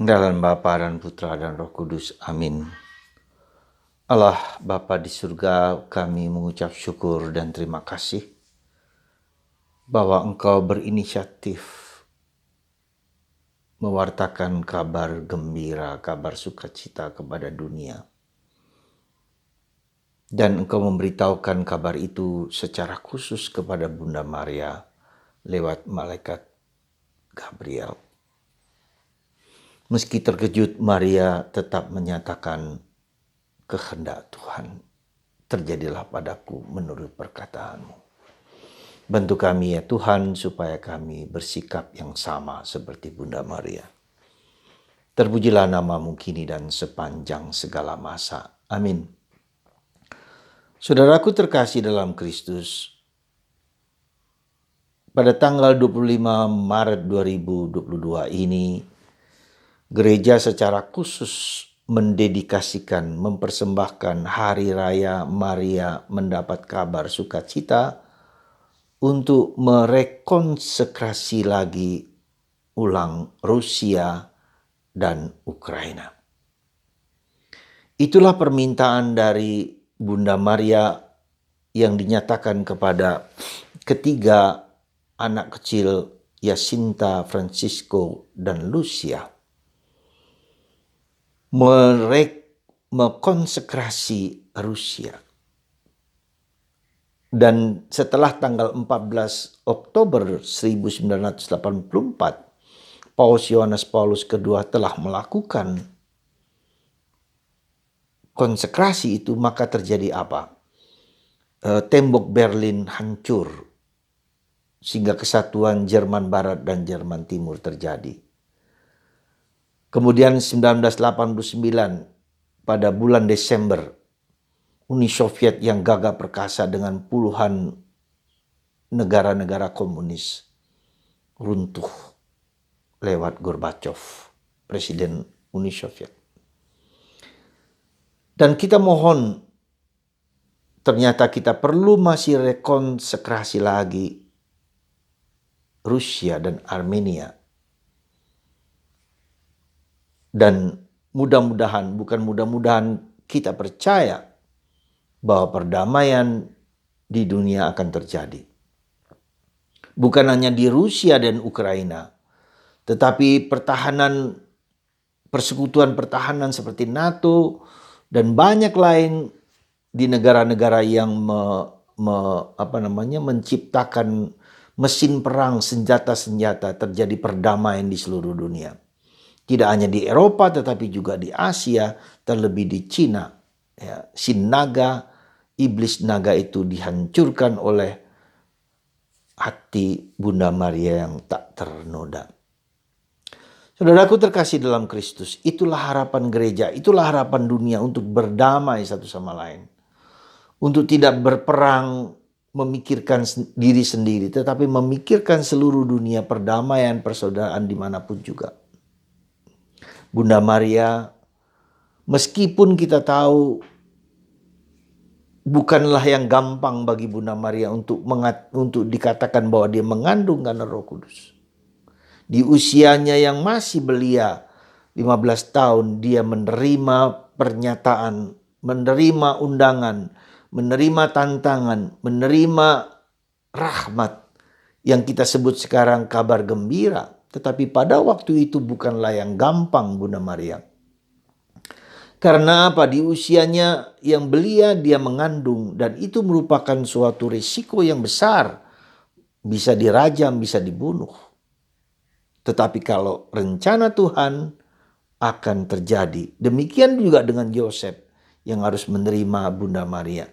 Dalam Bapa dan Putra dan Roh Kudus. Amin. Allah Bapa di surga, kami mengucap syukur dan terima kasih bahwa Engkau berinisiatif mewartakan kabar gembira, kabar sukacita kepada dunia. Dan Engkau memberitahukan kabar itu secara khusus kepada Bunda Maria lewat malaikat Gabriel. Meski terkejut, Maria tetap menyatakan kehendak Tuhan. Terjadilah padaku menurut perkataanmu. Bantu kami ya Tuhan supaya kami bersikap yang sama seperti Bunda Maria. Terpujilah namamu kini dan sepanjang segala masa. Amin. Saudaraku terkasih dalam Kristus, pada tanggal 25 Maret 2022 ini, gereja secara khusus mendedikasikan, mempersembahkan Hari Raya Maria mendapat kabar sukacita untuk merekonsekrasi lagi ulang Rusia dan Ukraina. Itulah permintaan dari Bunda Maria yang dinyatakan kepada ketiga anak kecil Jacinta, Francisco, dan Lucia. Mekonsekrasi Rusia. Dan setelah tanggal 14 Oktober 1984, Paus Yohanes Paulus II telah melakukan konsekrasi itu, maka terjadi apa? Tembok Berlin hancur, sehingga kesatuan Jerman Barat dan Jerman Timur terjadi. Kemudian 1989, pada bulan Desember, Uni Soviet yang gagah perkasa dengan puluhan negara-negara komunis runtuh lewat Gorbachev, Presiden Uni Soviet. Dan kita mohon, ternyata kita perlu masih rekonsekrasi lagi Rusia dan Armenia. Dan mudah-mudahan kita percaya bahwa perdamaian di dunia akan terjadi. Bukan hanya di Rusia dan Ukraina, tetapi persekutuan pertahanan seperti NATO dan banyak lain di negara-negara yang menciptakan mesin perang, senjata-senjata, terjadi perdamaian di seluruh dunia. Tidak hanya di Eropa tetapi juga di Asia, terlebih di Cina. Ya, Sin naga, iblis naga itu dihancurkan oleh hati Bunda Maria yang tak ternoda. Saudaraku terkasih dalam Kristus, itulah harapan gereja, itulah harapan dunia untuk berdamai satu sama lain. Untuk tidak berperang, memikirkan diri sendiri, tetapi memikirkan seluruh dunia, perdamaian, persaudaraan dimanapun juga. Bunda Maria, meskipun kita tahu bukanlah yang gampang bagi Bunda Maria untuk dikatakan bahwa dia mengandung karena Roh Kudus. Di usianya yang masih belia, 15 tahun, dia menerima pernyataan, menerima undangan, menerima tantangan, menerima rahmat yang kita sebut sekarang kabar gembira. Tetapi pada waktu itu bukanlah yang gampang Bunda Maria. Karena apa? Di usianya yang belia dia mengandung, dan itu merupakan suatu risiko yang besar. Bisa dirajam, bisa dibunuh. Tetapi kalau rencana Tuhan akan terjadi. Demikian juga dengan Yosef yang harus menerima Bunda Maria.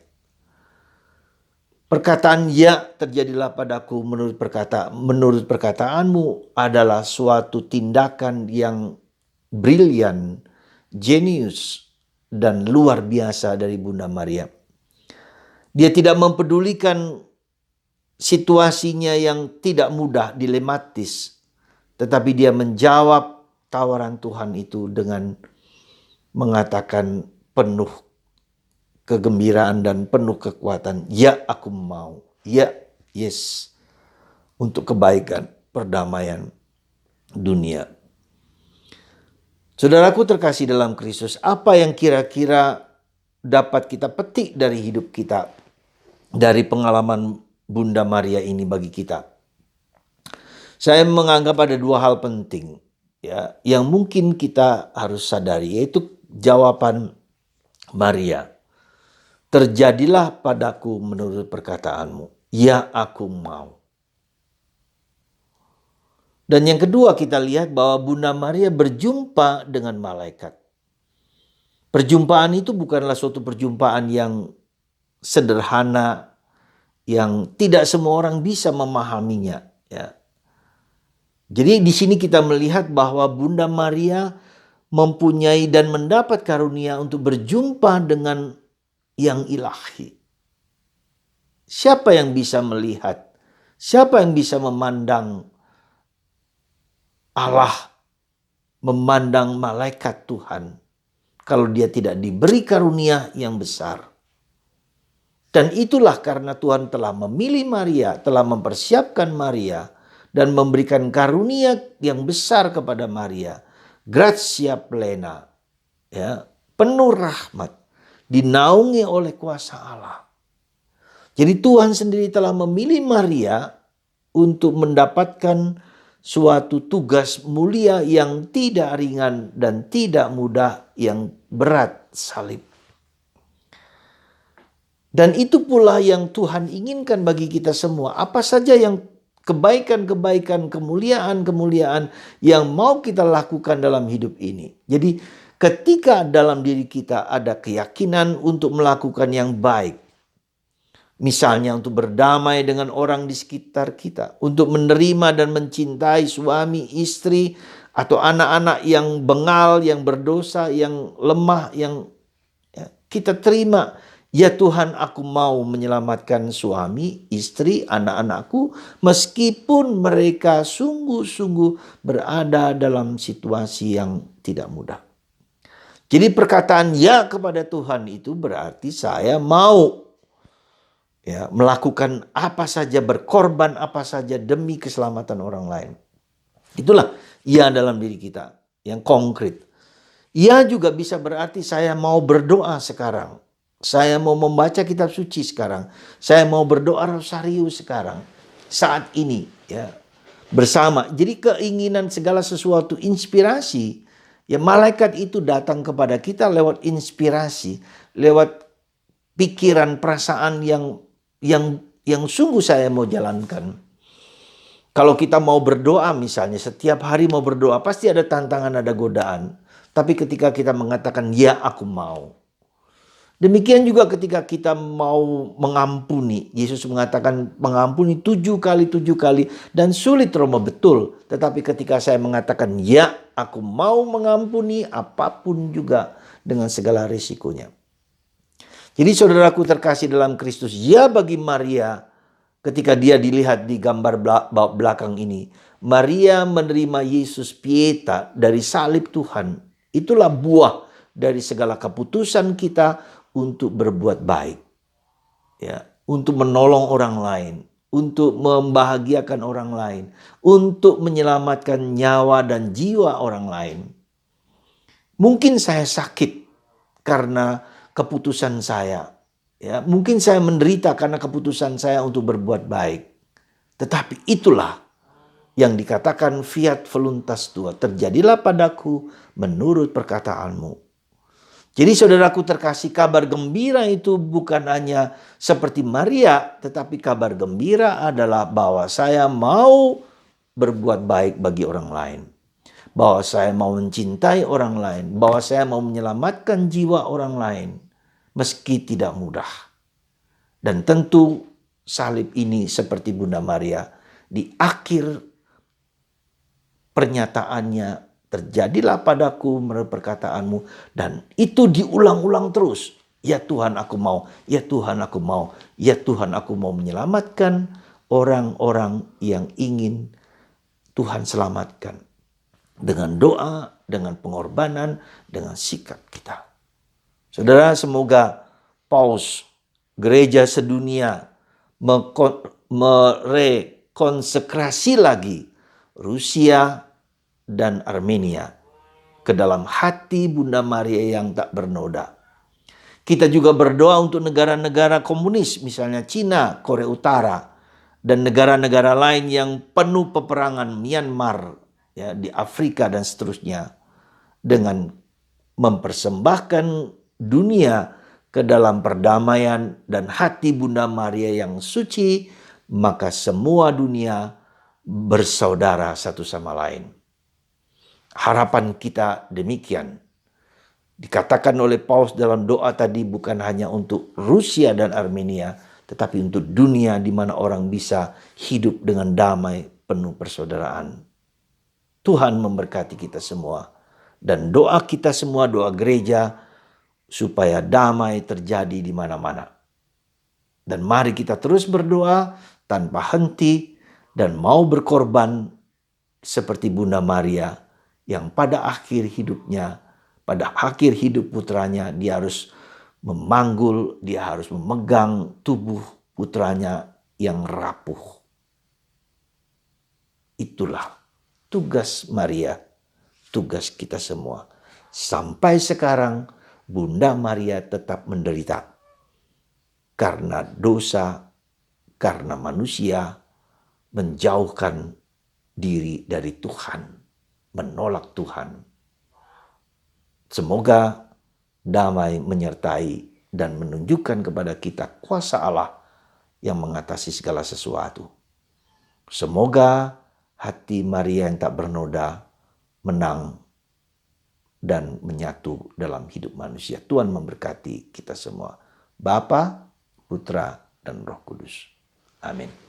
Perkataan ya terjadilah padaku menurut perkataanmu adalah suatu tindakan yang brilian, jenius, dan luar biasa dari Bunda Maria. Dia tidak mempedulikan situasinya yang tidak mudah, dilematis. Tetapi dia menjawab tawaran Tuhan itu dengan mengatakan penuh kegembiraan dan penuh kekuatan. Ya, aku mau. Ya, yes. Untuk kebaikan, perdamaian dunia. Saudaraku terkasih dalam Kristus, apa yang kira-kira dapat kita petik dari hidup kita, dari pengalaman Bunda Maria ini bagi kita? Saya menganggap ada dua hal penting ya yang mungkin kita harus sadari, yaitu jawaban Maria. Terjadilah padaku menurut perkataanmu. Ya, aku mau. Dan yang kedua, kita lihat bahwa Bunda Maria berjumpa dengan malaikat. Perjumpaan itu bukanlah suatu perjumpaan yang sederhana, yang tidak semua orang bisa memahaminya. Ya. Jadi di sini kita melihat bahwa Bunda Maria mempunyai dan mendapat karunia untuk berjumpa dengan yang ilahi. Siapa yang bisa melihat? Siapa yang bisa memandang Allah, memandang malaikat Tuhan, kalau dia tidak diberi karunia yang besar? Dan itulah karena Tuhan telah memilih Maria, telah mempersiapkan Maria, dan memberikan karunia yang besar kepada Maria. Gratia plena, ya, penuh rahmat, dinaungi oleh kuasa Allah. Jadi Tuhan sendiri telah memilih Maria untuk mendapatkan suatu tugas mulia yang tidak ringan dan tidak mudah, yang berat, salib. Dan itu pula yang Tuhan inginkan bagi kita semua. Apa saja yang kebaikan-kebaikan, kemuliaan-kemuliaan yang mau kita lakukan dalam hidup ini. Jadi ketika dalam diri kita ada keyakinan untuk melakukan yang baik, misalnya untuk berdamai dengan orang di sekitar kita, untuk menerima dan mencintai suami, istri, atau anak-anak yang bengal, yang berdosa, yang lemah, yang kita terima. Ya Tuhan, aku mau menyelamatkan suami, istri, anak-anakku, meskipun mereka sungguh-sungguh berada dalam situasi yang tidak mudah. Jadi perkataan ya kepada Tuhan itu berarti saya mau ya, melakukan apa saja, berkorban apa saja demi keselamatan orang lain. Itulah ya dalam diri kita yang konkret. Ya juga bisa berarti saya mau berdoa sekarang. Saya mau membaca kitab suci sekarang. Saya mau berdoa rosario sekarang. Saat ini ya, bersama. Jadi keinginan segala sesuatu, inspirasi. Ya, malaikat itu datang kepada kita lewat inspirasi, lewat pikiran, perasaan yang sungguh saya mau jalankan. Kalau kita mau berdoa misalnya, setiap hari mau berdoa, pasti ada tantangan, ada godaan. Tapi ketika kita mengatakan, ya aku mau. Demikian juga ketika kita mau mengampuni. Yesus mengatakan mengampuni 7 kali 7 kali. Dan sulit Roma, betul. Tetapi ketika saya mengatakan, ya aku mau mengampuni apapun juga dengan segala risikonya. Jadi saudaraku terkasih dalam Kristus, ya bagi Maria ketika dia dilihat di gambar belakang ini, Maria menerima Yesus Pieta dari salib Tuhan. Itulah buah dari segala keputusan kita untuk berbuat baik. Ya, untuk menolong orang lain, untuk membahagiakan orang lain, untuk menyelamatkan nyawa dan jiwa orang lain. Mungkin saya sakit karena keputusan saya. Ya, mungkin saya menderita karena keputusan saya untuk berbuat baik. Tetapi itulah yang dikatakan fiat voluntas tua, terjadilah padaku menurut perkataanmu. Jadi saudaraku terkasih, kabar gembira itu bukan hanya seperti Maria, tetapi kabar gembira adalah bahwa saya mau berbuat baik bagi orang lain. Bahwa saya mau mencintai orang lain, bahwa saya mau menyelamatkan jiwa orang lain. Meski tidak mudah. Dan tentu salib ini seperti Bunda Maria, di akhir pernyataannya, terjadilah padaku menurut perkataanmu. Dan itu diulang-ulang terus. Ya Tuhan aku mau, ya Tuhan aku mau, ya Tuhan aku mau menyelamatkan orang-orang yang ingin Tuhan selamatkan. Dengan doa, dengan pengorbanan, dengan sikap kita. Saudara, semoga Paus, gereja sedunia, merekonsekrasi lagi Rusia dan Armenia. ke dalam hati Bunda Maria yang tak bernoda. Kita juga berdoa untuk negara-negara komunis, misalnya Cina, Korea Utara, dan negara-negara lain yang penuh peperangan, Myanmar, ya, di Afrika dan seterusnya, dengan mempersembahkan dunia ke dalam perdamaian dan hati Bunda Maria yang suci, maka semua dunia bersaudara satu sama lain. Harapan kita demikian. Dikatakan oleh Paus dalam doa tadi bukan hanya untuk Rusia dan Armenia, tetapi untuk dunia di mana orang bisa hidup dengan damai penuh persaudaraan. Tuhan memberkati kita semua. Dan doa kita semua, doa gereja, supaya damai terjadi di mana-mana. Dan mari kita terus berdoa tanpa henti dan mau berkorban seperti Bunda Maria yang pada akhir hidupnya, pada akhir hidup putranya, dia harus memanggul, dia harus memegang tubuh putranya yang rapuh. Itulah tugas Maria, tugas kita semua. Sampai sekarang Bunda Maria tetap menderita karena dosa, karena manusia menjauhkan diri dari Tuhan, menolak Tuhan. Semoga damai menyertai dan menunjukkan kepada kita kuasa Allah yang mengatasi segala sesuatu. Semoga hati Maria yang tak bernoda menang dan menyatu dalam hidup manusia. Tuhan memberkati kita semua. Bapa, Putra, dan Roh Kudus. Amin.